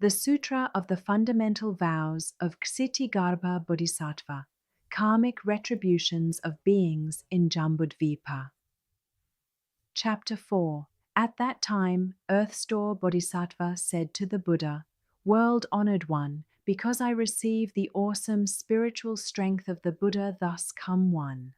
The Sutra of the Fundamental Vows of Kṣitigarbha Bodhisattva, Karmic Retributions of Beings in Jambudvipa. Chapter 4. At that time, Earth-store Bodhisattva said to the Buddha, "World-honored one, because I receive the awesome spiritual strength of the Buddha thus come one,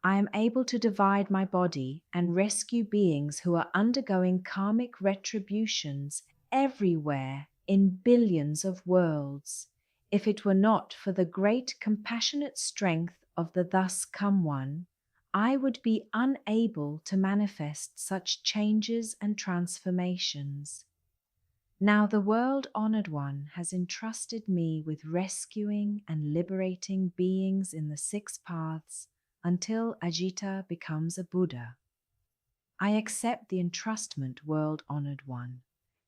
I am able to divide my body and rescue beings who are undergoing karmic retributions everywhere in billions of worlds. If it were not for the great compassionate strength of the thus come one, I would be unable to manifest such changes and transformations. Now the world-honored one has entrusted me with rescuing and liberating beings in the 6 paths until Ajita becomes a Buddha. I accept the entrustment, world-honored one.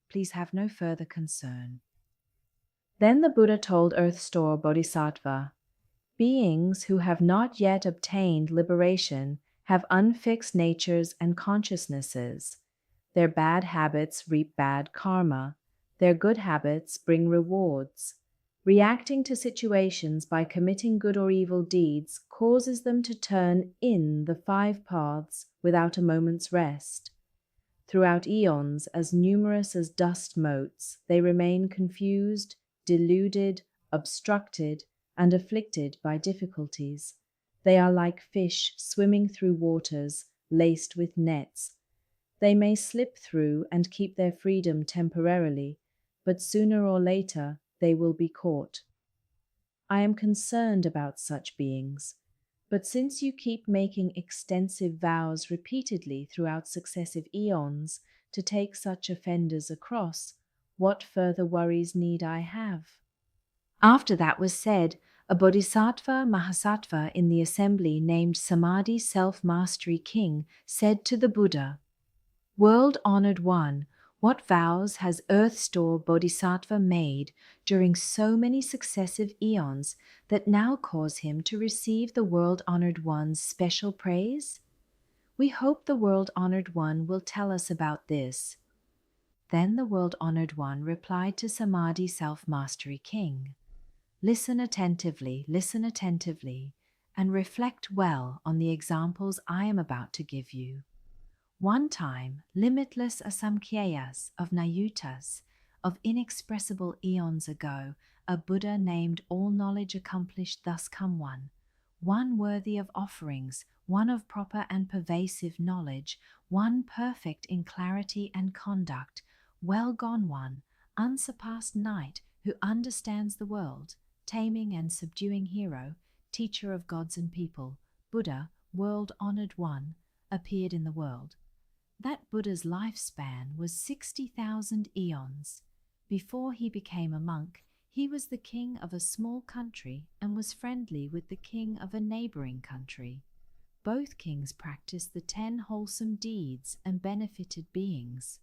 Please have no further concern." Then the Buddha told Earth-store Bodhisattva, "Beings who have not yet obtained liberation have unfixed natures and consciousnesses. Their bad habits reap bad karma. Their good habits bring rewards. Reacting to situations by committing good or evil deeds causes them to turn in the 5 paths without a moment's rest. Throughout eons, as numerous as dust motes, they remain confused, deluded, obstructed, and afflicted by difficulties. They are like fish swimming through waters laced with nets. They may slip through and keep their freedom temporarily, but sooner or later they will be caught. I am concerned about such beings, but since you keep making extensive vows repeatedly throughout successive eons to take such offenders across, what further worries need I have?" After that was said, a Bodhisattva Mahasattva in the assembly named Samadhi Self-Mastery King said to the Buddha, "World-honored one, what vows has Earth-store Bodhisattva made during so many successive eons that now cause him to receive the world-honored one's special praise? We hope the world-honored one will tell us about this." Then the world-honored one replied to Samadhi Self-Mastery King, listen attentively, and reflect well on the examples I am about to give you. One time, limitless asamkhyatas of nayutas, of inexpressible eons ago, a Buddha named all-knowledge accomplished thus come one worthy of offerings, one of proper and pervasive knowledge, one perfect in clarity and conduct, well gone one, unsurpassed knight who understands the world, taming and subduing hero, teacher of gods and people, Buddha, world-honored one, appeared in the world. That Buddha's lifespan was 60,000 eons. Before he became a monk, he was the king of a small country and was friendly with the king of a neighboring country. Both kings practiced the 10 wholesome deeds and benefited beings.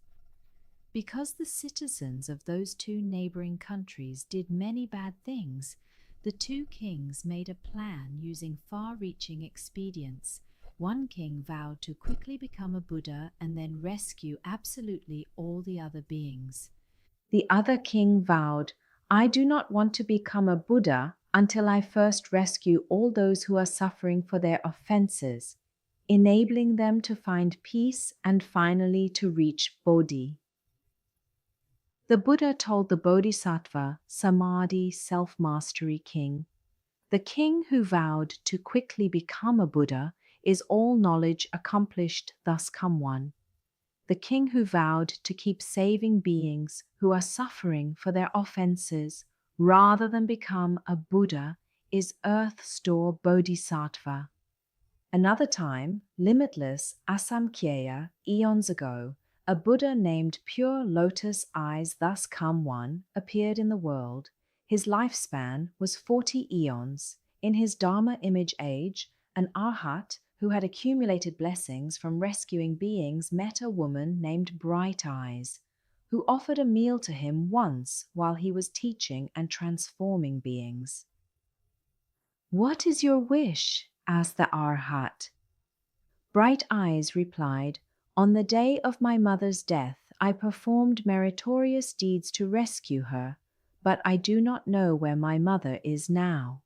Because the citizens of those 2 neighboring countries did many bad things, the 2 kings made a plan using far-reaching expedients. One king vowed to quickly become a Buddha and then rescue absolutely all the other beings. The other king vowed, "I do not want to become a Buddha until I first rescue all those who are suffering for their offenses, enabling them to find peace and finally to reach Bodhi." The Buddha told the Bodhisattva Samadhi Self-Mastery King, "The king who vowed to quickly become a Buddha is all knowledge accomplished thus come one. The king who vowed to keep saving beings who are suffering for their offenses rather than become a Buddha is Earth-store Bodhisattva." Another time, limitless asamkhya eons ago, a Buddha named Pure Lotus Eyes thus come one appeared in the world. His lifespan was 40 eons. In his Dharma image age, an arhat who had accumulated blessings from rescuing beings met a woman named Bright Eyes, who offered a meal to him once while he was teaching and transforming beings. "What is your wish?" asked the arhat. Bright Eyes replied, "On the day of my mother's death, I performed meritorious deeds to rescue her, but I do not know where my mother is now.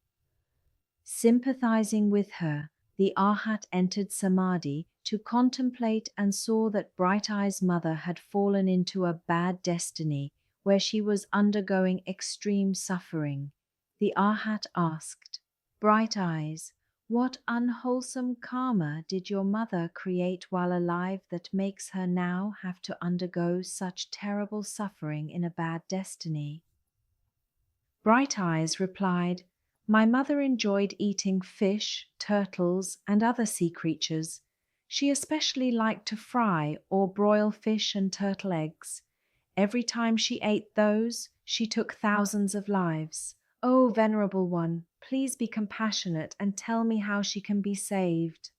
Sympathizing with her, the Arhat entered Samadhi to contemplate and saw that Bright Eye's mother had fallen into a bad destiny where she was undergoing extreme suffering. The Arhat asked, Bright Eyes, what unwholesome karma did your mother create while alive that makes her now have to undergo such terrible suffering in a bad destiny? Bright Eyes replied, My mother enjoyed eating fish, turtles, and other sea creatures. She especially liked to fry or broil fish and turtle eggs. Every time she ate those, she took thousands of lives. Oh, Venerable One, please be compassionate and tell me how she can be saved.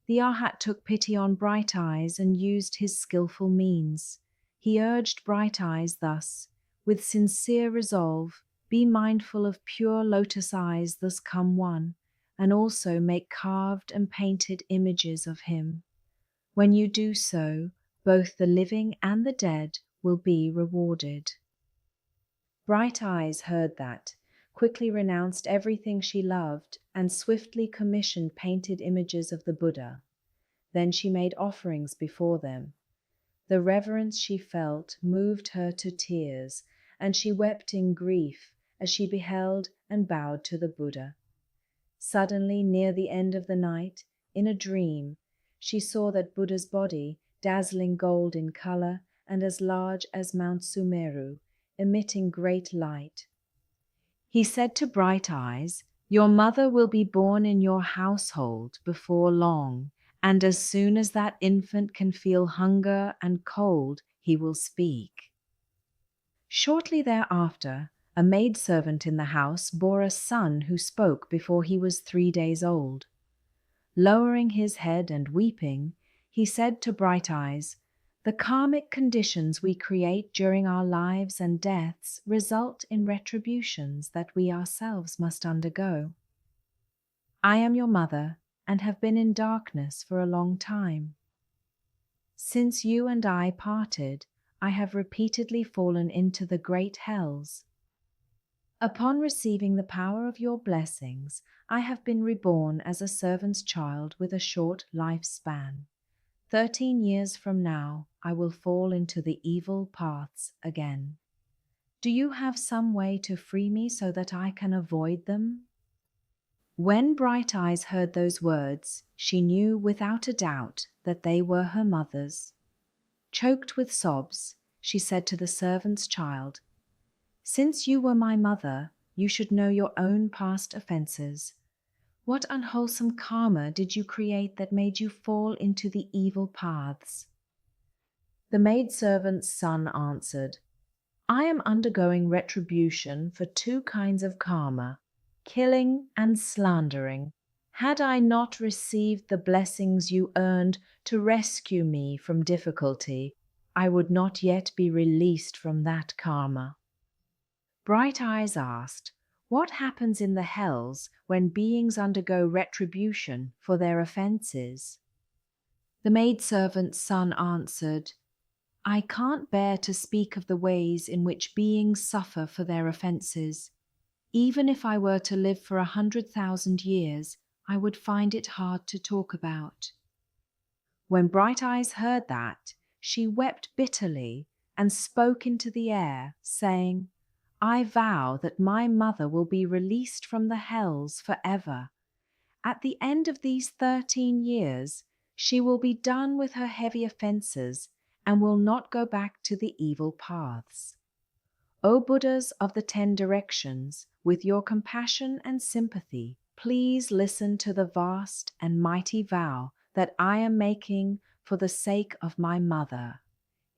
The Arhat took pity on Bright Eyes and used his skillful means. He urged Bright Eyes thus, with sincere resolve, be mindful of pure lotus eyes thus come one, and also make carved and painted images of him. When you do so, both the living and the dead will be rewarded. Bright Eyes heard that, quickly renounced everything she loved, and swiftly commissioned painted images of the Buddha. Then she made offerings before them. The reverence she felt moved her to tears, and she wept in grief as she beheld and bowed to the Buddha. Suddenly, near the end of the night, in a dream, she saw that Buddha's body, dazzling gold in color and as large as Mount Sumeru, emitting great light. He said to Bright Eyes, Your mother will be born in your household before long, and as soon as that infant can feel hunger and cold, he will speak. Shortly thereafter, a maidservant in the house bore a son who spoke before he was 3 days old. Lowering his head and weeping, he said to Bright Eyes, The karmic conditions we create during our lives and deaths result in retributions that we ourselves must undergo. I am your mother and have been in darkness for a long time. Since you and I parted, I have repeatedly fallen into the great hells. Upon receiving the power of your blessings, I have been reborn as a servant's child with a short lifespan. 13 years from now, I will fall into the evil paths again. Do you have some way to free me so that I can avoid them? When Bright Eyes heard those words, she knew without a doubt that they were her mother's. Choked with sobs, she said to the servant's child, Since you were my mother, you should know your own past offenses. What unwholesome karma did you create that made you fall into the evil paths? The maidservant's son answered, I am undergoing retribution for 2 kinds of karma, killing and slandering. Had I not received the blessings you earned to rescue me from difficulty, I would not yet be released from that karma. Bright Eyes asked, What happens in the hells when beings undergo retribution for their offenses? The maidservant's son answered, I can't bear to speak of the ways in which beings suffer for their offenses. Even if I were to live for 100,000 years, I would find it hard to talk about. When Bright Eyes heard that, she wept bitterly and spoke into the air, saying, I vow that my mother will be released from the hells forever. At the end of these 13 years, she will be done with her heavy offenses and will not go back to the evil paths. O Buddhas of the 10 directions, with your compassion and sympathy, please listen to the vast and mighty vow that I am making for the sake of my mother.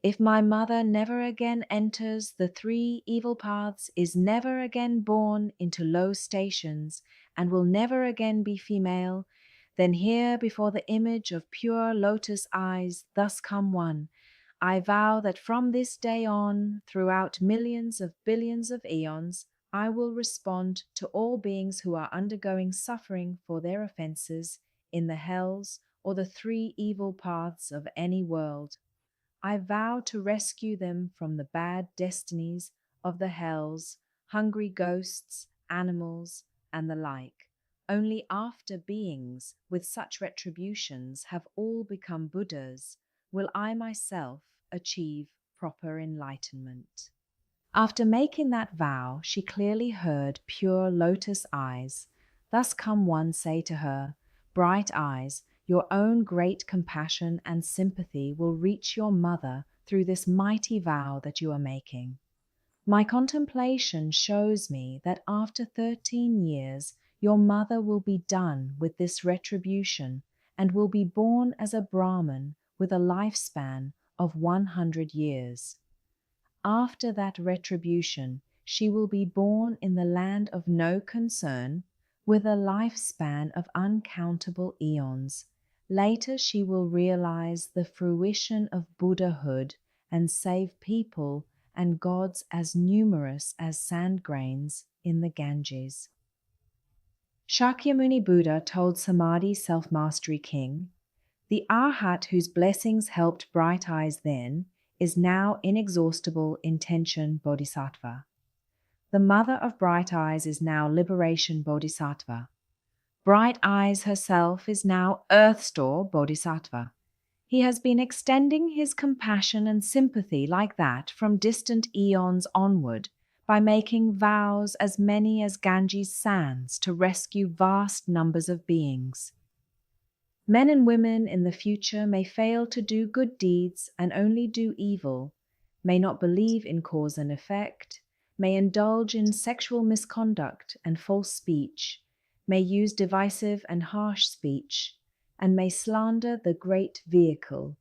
If my mother never again enters the 3 evil paths, is never again born into low stations, and will never again be female, then here before the image of pure lotus eyes thus come one, I vow that from this day on, throughout millions of billions of eons, I will respond to all beings who are undergoing suffering for their offenses in the hells or the 3 evil paths of any world. I vow to rescue them from the bad destinies of the hells, hungry ghosts, animals, and the like. Only after beings with such retributions have all become Buddhas will I myself achieve proper enlightenment. After making that vow, she clearly heard pure lotus eyes. Thus come one say to her, "Bright eyes, your own great compassion and sympathy will reach your mother through this mighty vow that you are making. My contemplation shows me that after 13 years, your mother will be done with this retribution and will be born as a Brahmin with a lifespan of 100 years. After that retribution, she will be born in the land of no concern with a lifespan of uncountable eons. Later, she will realize the fruition of Buddhahood and save people and gods as numerous as sand grains in the Ganges." Shakyamuni Buddha told Samadhi Self-Mastery King, "The Arhat whose blessings helped Bright Eyes then is now inexhaustible intention Bodhisattva. The mother of Bright Eyes is now liberation Bodhisattva. Bright Eyes herself is now earth store Bodhisattva. He has been extending his compassion and sympathy like that from distant eons onward by making vows as many as Ganges sands to rescue vast numbers of beings. Men and women in the future may fail to do good deeds and only do evil, may not believe in cause and effect, may indulge in sexual misconduct and false speech, may use divisive and harsh speech, and may slander the great vehicle.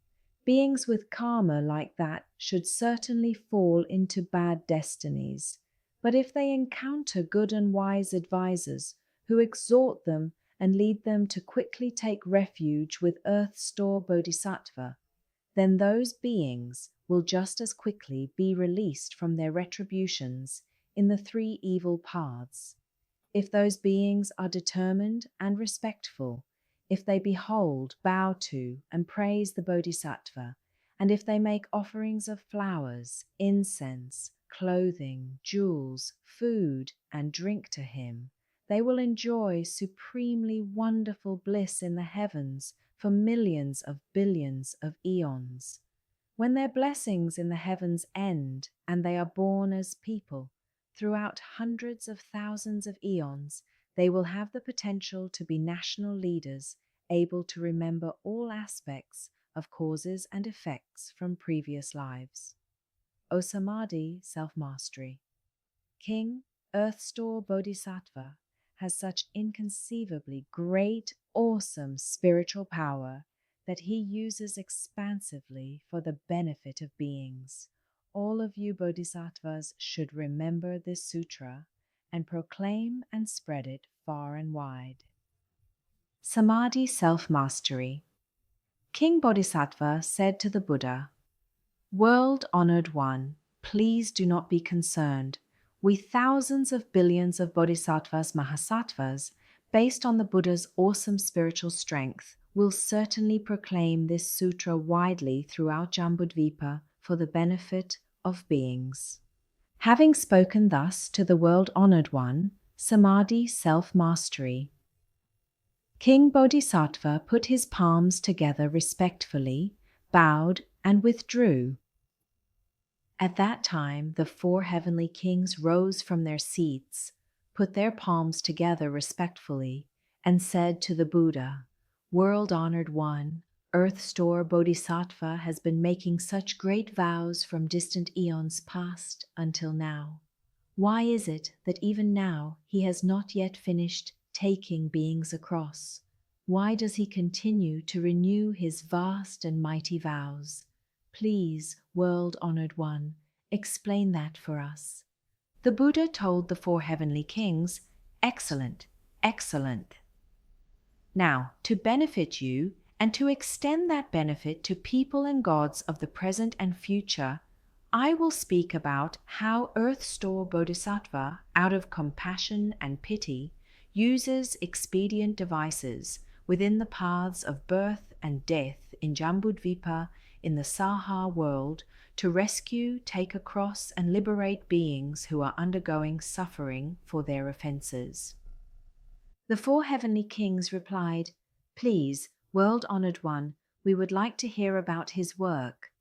Beings with karma like that should certainly fall into bad destinies. But if they encounter good and wise advisors who exhort them and lead them to quickly take refuge with earth store Bodhisattva, then those beings will just as quickly be released from their retributions in the three evil paths. If those beings are determined and respectful, if they behold, bow to, and praise the Bodhisattva, and if they make offerings of flowers, incense, clothing, jewels, food, and drink to him, they will enjoy supremely wonderful bliss in the heavens for millions of billions of eons. When their blessings in the heavens end and they are born as people, throughout hundreds of thousands of eons, they will have the potential to be national leaders, able to remember all aspects of causes and effects from previous lives. O Samadhi Self-Mastery. King Earth Store Bodhisattva has such inconceivably great, awesome spiritual power that he uses expansively for the benefit of beings. All of you Bodhisattvas should remember this sutra and proclaim and spread it far and wide. Samadhi Self-Mastery. King Bodhisattva said to the Buddha, "World-honored one, please do not be concerned. We thousands of billions of Bodhisattvas Mahasattvas, based on the Buddha's awesome spiritual strength, will certainly proclaim this sutra widely throughout Jambudvipa for the benefit of beings." Having spoken thus to the world-honored one, Samadhi Self-Mastery. King Bodhisattva put his palms together respectfully, bowed, and withdrew. At that time, the four heavenly kings rose from their seats, put their palms together respectfully, and said to the Buddha, "World-honored one, Earth Store Bodhisattva has been making such great vows from distant eons past until now. Why is it that even now he has not yet finished taking beings across? Why does he continue to renew his vast and mighty vows? Please, world-honored one, explain that for us." The Buddha told the four heavenly kings, "Excellent, excellent. Now, to benefit you and to extend that benefit to people and gods of the present and future, I will speak about how Earth Store Bodhisattva, out of compassion and pity, uses expedient devices within the paths of birth and death in Jambudvipa in the Saha world to rescue, take across, and liberate beings who are undergoing suffering for their offenses. The four heavenly kings replied, "Please, world-honored one, we would like to hear about his work."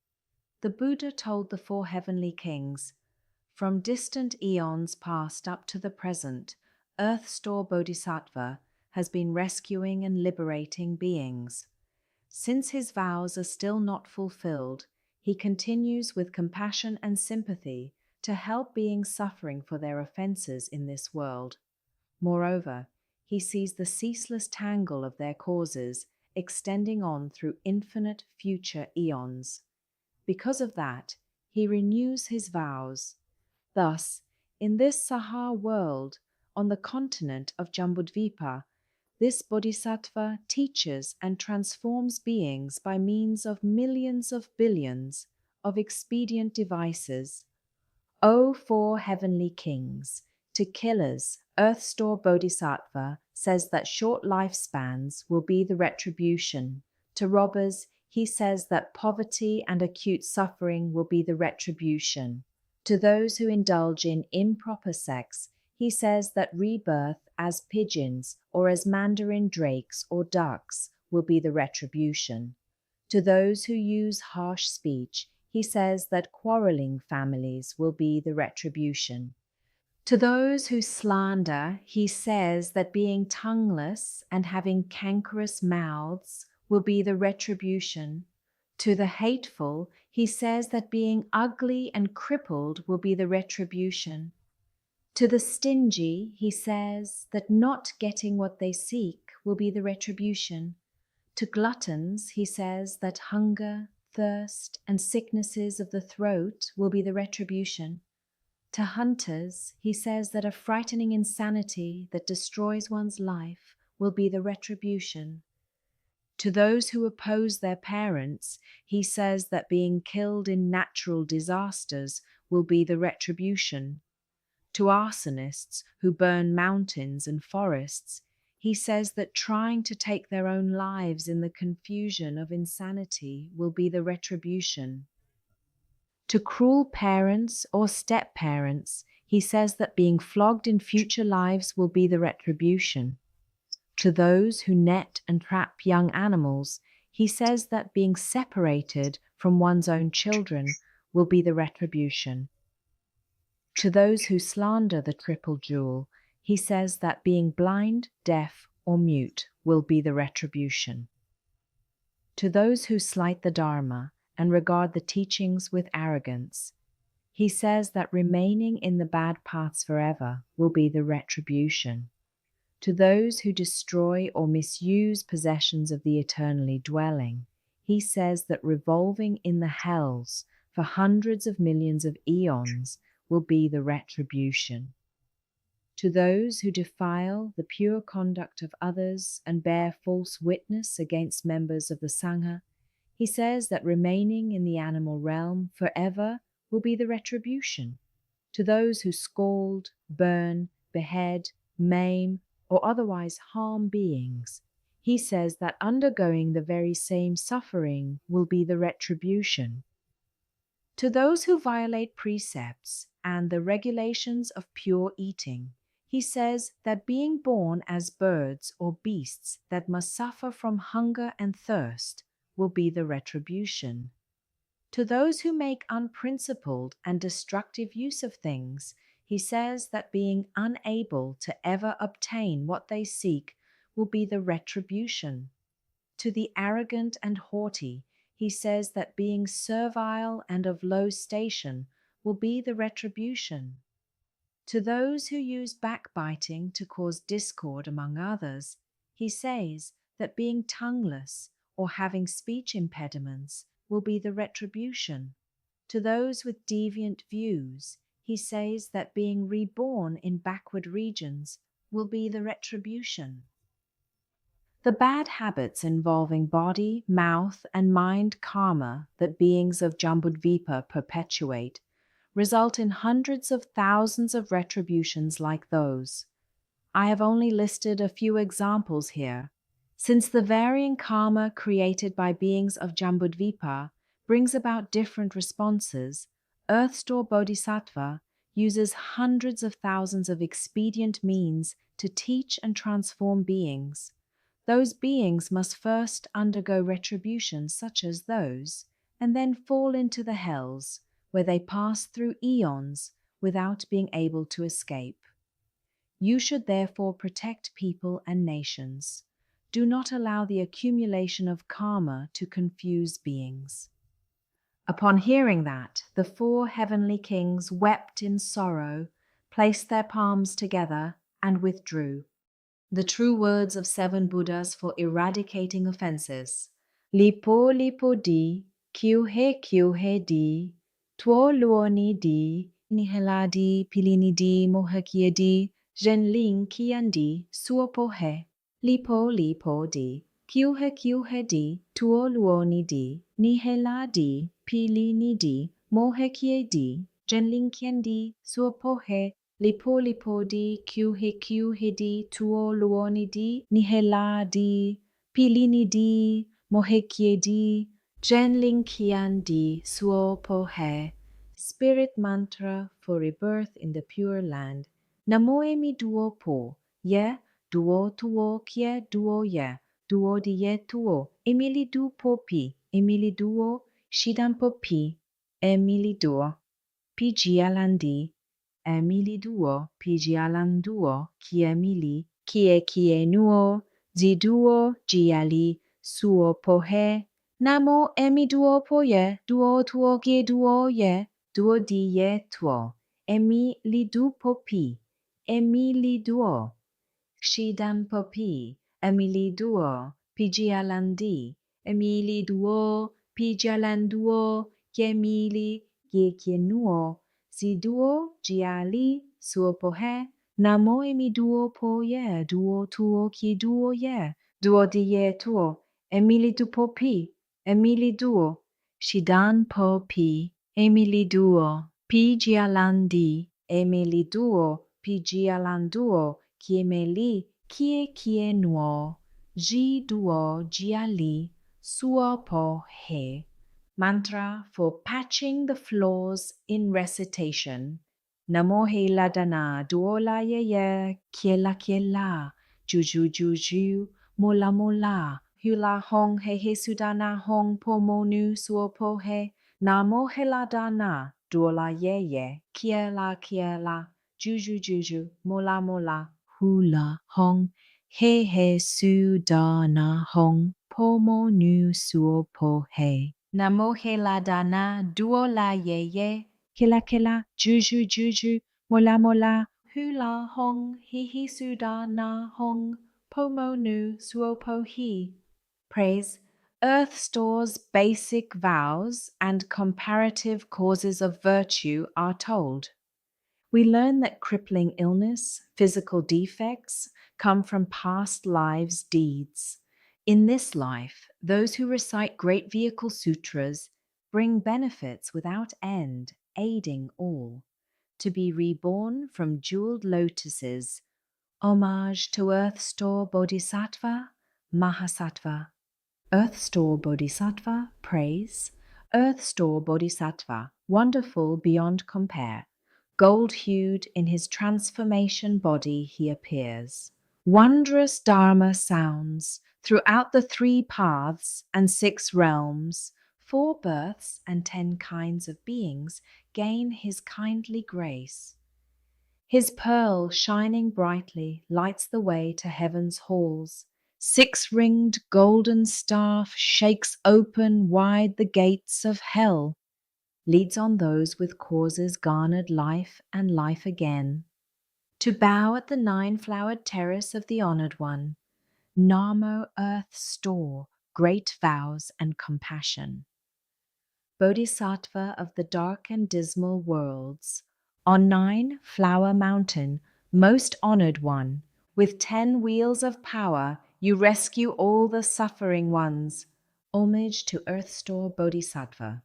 The Buddha told the four heavenly kings, "From distant eons past up to the present, Earth Store Bodhisattva has been rescuing and liberating beings. Since his vows are still not fulfilled, he continues with compassion and sympathy to help beings suffering for their offenses in this world. Moreover, he sees the ceaseless tangle of their causes extending on through infinite future eons. Because of that, he renews his vows. Thus, in this Saha world, on the continent of Jambudvipa, this Bodhisattva teaches and transforms beings by means of millions of billions of expedient devices. O four heavenly kings, to killers, Earth Store Bodhisattva says that short lifespans will be the retribution. To robbers, he says that poverty and acute suffering will be the retribution. To those who indulge in improper sex, he says that rebirth as pigeons or as mandarin drakes or ducks will be the retribution. To those who use harsh speech, he says that quarreling families will be the retribution. To those who slander, he says that being tongueless and having cankerous mouths will be the retribution. To the hateful, he says that being ugly and crippled will be the retribution. To the stingy, he says that not getting what they seek will be the retribution. To gluttons, he says that hunger, thirst, and sicknesses of the throat will be the retribution. To hunters, he says that a frightening insanity that destroys one's life will be the retribution. To those who oppose their parents, he says that being killed in natural disasters will be the retribution. To arsonists who burn mountains and forests, he says that trying to take their own lives in the confusion of insanity will be the retribution. To cruel parents or step-parents, he says that being flogged in future lives will be the retribution. To those who net and trap young animals, he says that being separated from one's own children will be the retribution. To those who slander the triple jewel, he says that being blind, deaf, or mute will be the retribution. To those who slight the Dharma and regard the teachings with arrogance, he says that remaining in the bad paths forever will be the retribution. To those who destroy or misuse possessions of the eternally dwelling, he says that revolving in the hells for hundreds of millions of eons will be the retribution. To those who defile the pure conduct of others and bear false witness against members of the Sangha, he says that remaining in the animal realm forever will be the retribution. To those who scald, burn, behead, maim, or otherwise harm beings, he says that undergoing the very same suffering will be the retribution. To those who violate precepts and the regulations of pure eating, he says that being born as birds or beasts that must suffer from hunger and thirst will be the retribution. To those who make unprincipled and destructive use of things, he says that being unable to ever obtain what they seek will be the retribution. To the arrogant and haughty, he says that being servile and of low station will be the retribution. To those who use backbiting to cause discord among others, he says that being tongueless or having speech impediments will be the retribution. To those with deviant views, he says that being reborn in backward regions will be the retribution. The bad habits involving body, mouth, and mind karma that beings of Jambudvipa perpetuate result in hundreds of thousands of retributions like those. I have only listed a few examples here, since the varying karma created by beings of Jambudvipa brings about different responses, Earth Store Bodhisattva uses hundreds of thousands of expedient means to teach and transform beings. Those beings must first undergo retribution such as those, and then fall into the hells, where they pass through eons without being able to escape. You should therefore protect people and nations. Do not allow the accumulation of karma to confuse beings. Upon hearing that, the 4 heavenly kings wept in sorrow, placed their palms together, and withdrew. The true words of 7 Buddhas for eradicating offenses. Lipo lipo di, kyuhe di, tuo luoni di, nihela di, pilini di, mohakia di, zhenling kian di, suopo he. Lipo lipo di, kyuhe di, tuo luoni di, nihela di, pilini di, mohakia di, zhenling kian di, suopo he. Lipo lipo di, kyuhe di, tuo luoni di, nihela di, pilini di, mohekie di, zhenling kian di, suo po he. Spirit mantra for rebirth in the pure land. Namoe mi duo po, ye, duo tuo kie duo ye, duo di ye tuo, emili du po pi, emili duo, shidan po pi, emili duo, pi gialandi, emili duo, pigialan duo, kie nuo, zi duo, giali, suo pohe, namo emi duo poye, duo tuo kie duo ye, duo di ye tuo, emi li du popi, emi li duo, Kṣitigarbha popi, emi li duo, pigialandi, emi li duo, pigialanduo, kiemili, kie nuo, si duo, giali, suo pohe, namo emi duo po ye, duo tuo ki duo ye, duo di ye tuo, emili du po pi, emili duo, shidan po pi, emili duo, pi gialandi, emili duo, pi gialanduo, kiemeli, kie nuo, ji duo, giali, suo po he. Mantra for patching the flaws in recitation. Namo he la dana, duo la ye, kiela, juju, mola, hula hong he sudana hong po monu suo po he. Namo he la dana, duo la ye, kiela, juju, mola, hula hong he sudana hong po monu suo po he. Namo he la dana, duo la ye, kila, juju, mola, hula hong, he sudana hong, pomo nu suo po he. Praise Earth Store's basic vows and comparative causes of virtue are told. We learn that crippling illness, physical defects, come from past lives' deeds. In this life, those who recite Great Vehicle Sutras bring benefits without end, aiding all. To be reborn from jeweled lotuses. Homage to Earth Store Bodhisattva, Mahasattva. Earth Store Bodhisattva, praise. Earth Store Bodhisattva, wonderful beyond compare. Gold-hued in his transformation body he appears. Wondrous Dharma sounds throughout the 3 paths and 6 realms. 4 births and 10 kinds of beings gain his kindly grace. His pearl shining brightly lights the way to heaven's halls. 6-ringed golden staff shakes open wide the gates of hell, leads on those with causes garnered life and life again, to bow at the 9-flowered terrace of the Honored One. Namo Earth Store, great vows and compassion. Bodhisattva of the dark and dismal worlds, on 9-flower mountain, most honored one, with 10 wheels of power, you rescue all the suffering ones. Homage to Earth Store Bodhisattva.